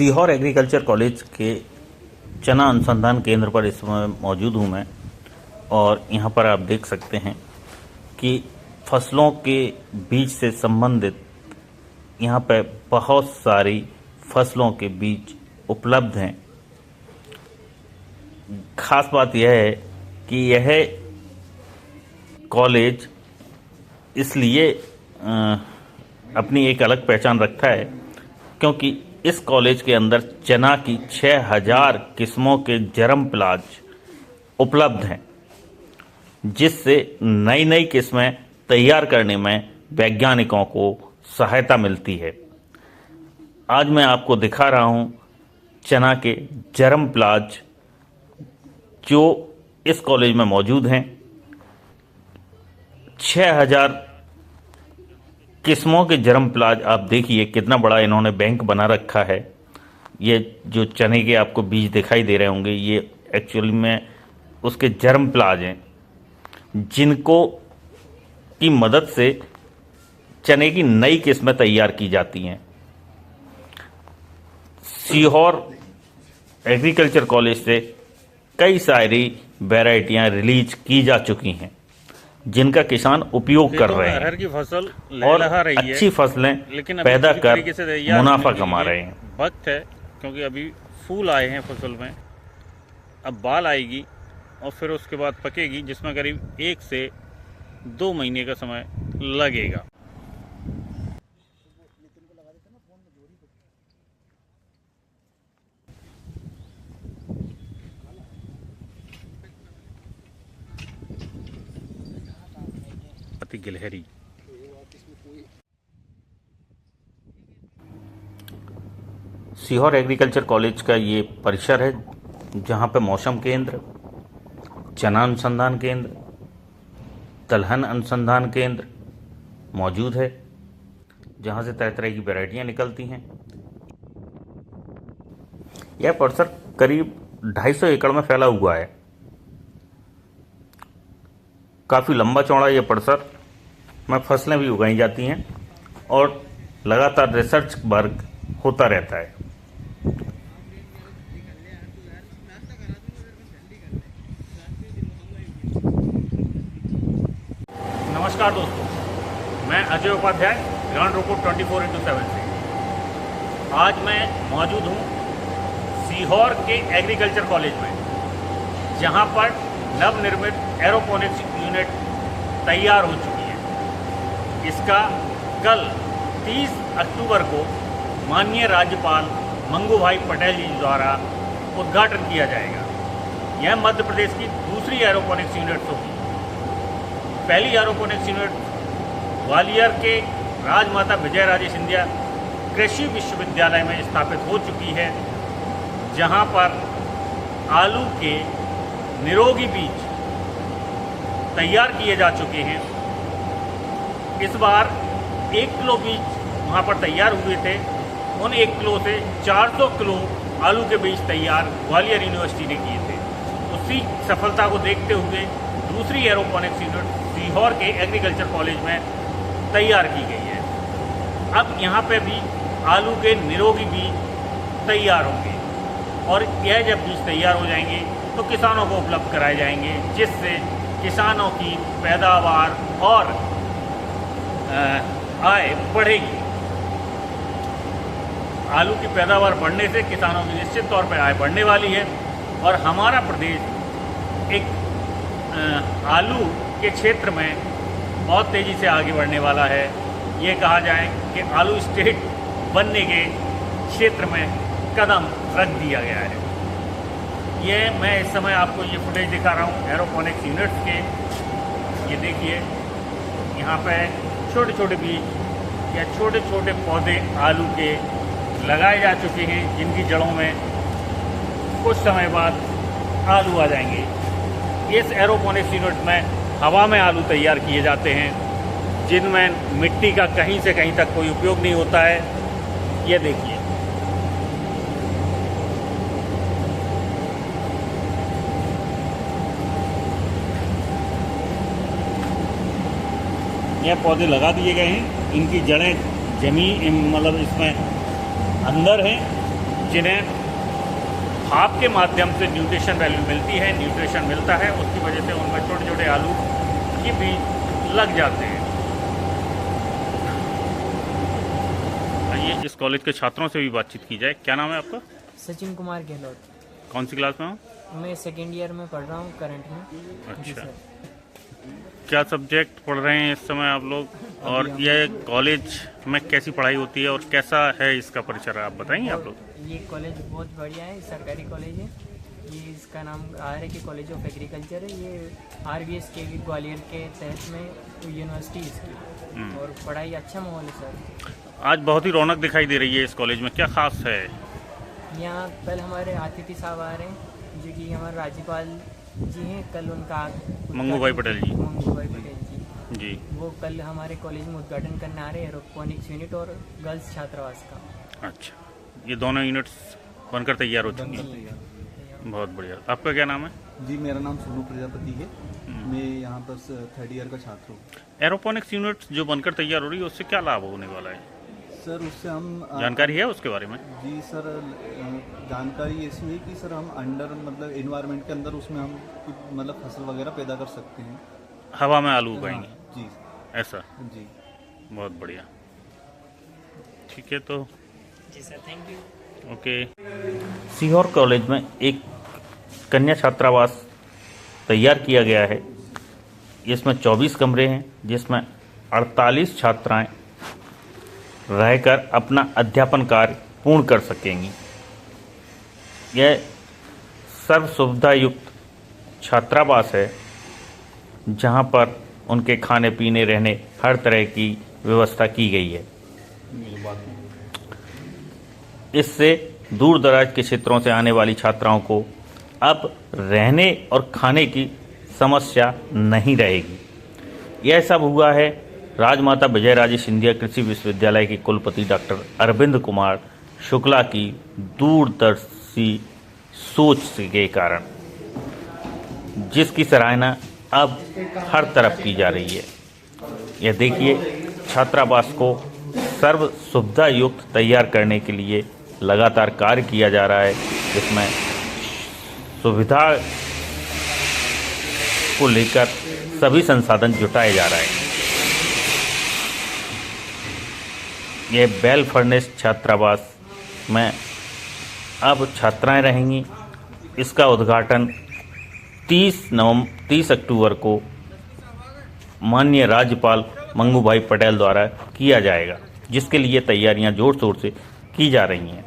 Sehore agriculture college के चना अनुसंधान केंद्र पर इस समय मौजूद हूँ मैं। और यहाँ पर आप देख सकते हैं कि फसलों के बीज से संबंधित यहाँ पर बहुत सारी फसलों के बीज उपलब्ध हैं। खास बात यह है कि यह कॉलेज इसलिए अपनी एक अलग पहचान रखता है क्योंकि इस कॉलेज के अंदर चना की 6000 किस्मों के जर्म प्लाज उपलब्ध हैं, जिससे नई नई किस्में तैयार करने में वैज्ञानिकों को सहायता मिलती है। आज मैं आपको दिखा रहा हूं चना के जर्म प्लाज जो इस कॉलेज में मौजूद हैं। 6000 किस्मों के जर्म प्लाज आप देखिए कितना बड़ा इन्होंने बैंक बना रखा है। ये जो चने के आपको बीज दिखाई दे रहे होंगे, ये एक्चुअली में उसके जर्म प्लाज हैं, जिनको की मदद से चने की नई किस्में तैयार की जाती हैं। सीहोर एग्रीकल्चर कॉलेज से कई सारी वैरायटियां रिलीज की जा चुकी हैं, जिनका किसान उपयोग कर रहे हैं। अरहर की फसल और लहलहा रही है, अच्छी फसलें लेकिन पैदा कर मुनाफा कमा रहे हैं। वक्त है क्योंकि अभी फूल आए हैं फसल में, अब बाल आएगी और फिर उसके बाद पकेगी, जिसमें करीब 1 से 2 महीने का समय लगेगा। अति गिलहरी सीहोर एग्रीकल्चर कॉलेज का ये परिसर है, जहाँ पे मौसम केंद्र, चना अनुसंधान केंद्र, दलहन अनुसंधान केंद्र मौजूद है, जहाँ से तरह तरह की वैरायटियाँ निकलती हैं। यह परिसर करीब 250 एकड़ में फैला हुआ है। काफ़ी लंबा चौड़ा यह परिसर में फसलें भी उगाई जाती हैं और लगातार रिसर्च वर्क होता रहता है। नमस्कार दोस्तों, मैं Ajay Upadhyay, ground report 24x7 से। आज मैं मौजूद हूँ सीहोर के एग्रीकल्चर कॉलेज में, जहाँ पर नवनिर्मित एरोपोनिक्स यूनिट तैयार हो चुकी है। इसका कल 30 अक्टूबर को माननीय राज्यपाल मंगू भाई पटेल जी द्वारा उद्घाटन किया जाएगा। यह मध्य प्रदेश की दूसरी एरोपोनिक्स यूनिट होगी। पहली एरोपोनिक्स यूनिट ग्वालियर के राजमाता विजयराजे सिंधिया कृषि विश्वविद्यालय में स्थापित हो चुकी है, जहां पर आलू के निरोगी बीज तैयार किए जा चुके हैं। इस बार 1 किलो बीज वहां पर तैयार हुए थे। उन 1 किलो से 400 किलो आलू के बीज तैयार ग्वालियर यूनिवर्सिटी ने किए थे। उसी सफलता को देखते हुए दूसरी एरोपोनिक्स यूनिट सीहोर के एग्रीकल्चर कॉलेज में तैयार की गई है। अब यहाँ पे भी आलू के निरोगी बीज तैयार होंगे और यह जब बीज तैयार हो जाएंगे तो किसानों को उपलब्ध कराए जाएंगे, जिससे किसानों की पैदावार और आय बढ़ेगी। आलू की पैदावार बढ़ने से किसानों की निश्चित तौर पर आय बढ़ने वाली है और हमारा प्रदेश एक आलू के क्षेत्र में बहुत तेज़ी से आगे बढ़ने वाला है। ये कहा जाए कि आलू स्टेट बनने के क्षेत्र में कदम रख दिया गया है। ये मैं इस समय आपको ये फुटेज दिखा रहा हूँ एरोपोनिक्स यूनिट्स के। ये देखिए, यहाँ पे छोटे छोटे बीज या छोटे छोटे पौधे आलू के लगाए जा चुके हैं, जिनकी जड़ों में कुछ समय बाद आलू आ जाएंगे। इस एरोपोनिक्स यूनिट में हवा में आलू तैयार किए जाते हैं, जिनमें मिट्टी का कहीं से कहीं तक कोई उपयोग नहीं होता है। ये देखिए, यह पौधे लगा दिए गए हैं। इनकी जड़ें जमीन मतलब इसमें अंदर हैं, जिन्हें भाप के माध्यम से न्यूट्रिशन वैल्यू मिलती है, न्यूट्रिशन मिलता है, उसकी वजह से उनमें छोटे छोटे आलू की बीज लग जाते हैं। आइए इस कॉलेज के छात्रों से भी बातचीत की जाए। क्या नाम है आपका? सचिन कुमार गहलोत। कौन सी क्लास में हो? मैं सेकेंड ईयर में पढ़ रहा हूँ करंट में। जी अच्छा, सर। क्या सब्जेक्ट पढ़ रहे हैं इस समय आप लोग, और यह कॉलेज में कैसी पढ़ाई होती है और कैसा है इसका परिसर, आप बताएंगे आप लोग? ये कॉलेज बहुत बढ़िया है, सरकारी कॉलेज है। ये इसका नाम RK कॉलेज ऑफ एग्रीकल्चर है। ये RVS के ग्वालियर के तहत में यूनिवर्सिटी इसकी, और पढ़ाई अच्छा माहौल है सर। आज बहुत ही रौनक दिखाई दे रही है इस कॉलेज में, क्या खास है? यहाँ कल हमारे अतिथि साहब आ रहे हैं, जो कि हमारे राज्यपाल जी हैं। कल उनका मंगू भाई पटेल जी। मंगू भाई पटेल जी, जी, वो कल हमारे कॉलेज में उद्घाटन करने आ रहे हैं एरोपोनिक्स यूनिट और गर्ल्स छात्रावास का। अच्छा, ये दोनों यूनिट्स बनकर तैयार हो चुकी हैं। बहुत बढ़िया। आपका क्या नाम है? जी, मेरा नाम सोनू प्रजापति है। मैं यहाँ पर थर्ड ईयर का छात्र हूँ। एरोपोनिक्स यूनिट्स जो बनकर तैयार हो रही है, उससे क्या लाभ होने वाला है? सर, उससे हम जानकारी है उसके बारे में? जी सर, जानकारी ऐसी है कि सर हम अंडर मतलब एनवायरनमेंट के अंदर उसमें हम मतलब फसल वगैरह पैदा कर सकते हैं। हवा में आलू उगाएंगे? जी ऐसा? जी। बहुत बढ़िया। ठीक है, तो जी sir, thank you. Okay. Sehore college में एक कन्या छात्रावास तैयार किया गया है। इसमें 24 कमरे हैं, जिसमें 48 छात्राएं रहकर अपना अध्यापन कार्य पूर्ण कर सकेंगी। यह सर्व सुविधा युक्त छात्रावास है, जहां पर उनके खाने पीने रहने हर तरह की व्यवस्था की गई है। इससे दूर दराज के क्षेत्रों से आने वाली छात्राओं को अब रहने और खाने की समस्या नहीं रहेगी। यह सब हुआ है राजमाता विजयराजे सिंधिया कृषि विश्वविद्यालय के कुलपति डॉक्टर अरविंद कुमार शुक्ला की दूरदर्शी सोच के कारण, जिसकी सराहना अब हर तरफ की जा रही है। यह देखिए, छात्रावास को सर्व सुविधा युक्त तैयार करने के लिए लगातार कार्य किया जा रहा है, जिसमें सुविधा को लेकर सभी संसाधन जुटाए जा रहे हैं। यह वेल फर्निश्ड छात्रावास में अब छात्राएं रहेंगी। इसका उद्घाटन 30 अक्टूबर को माननीय राज्यपाल मंगू भाई पटेल द्वारा किया जाएगा, जिसके लिए तैयारियां जोर शोर से की जा रही हैं।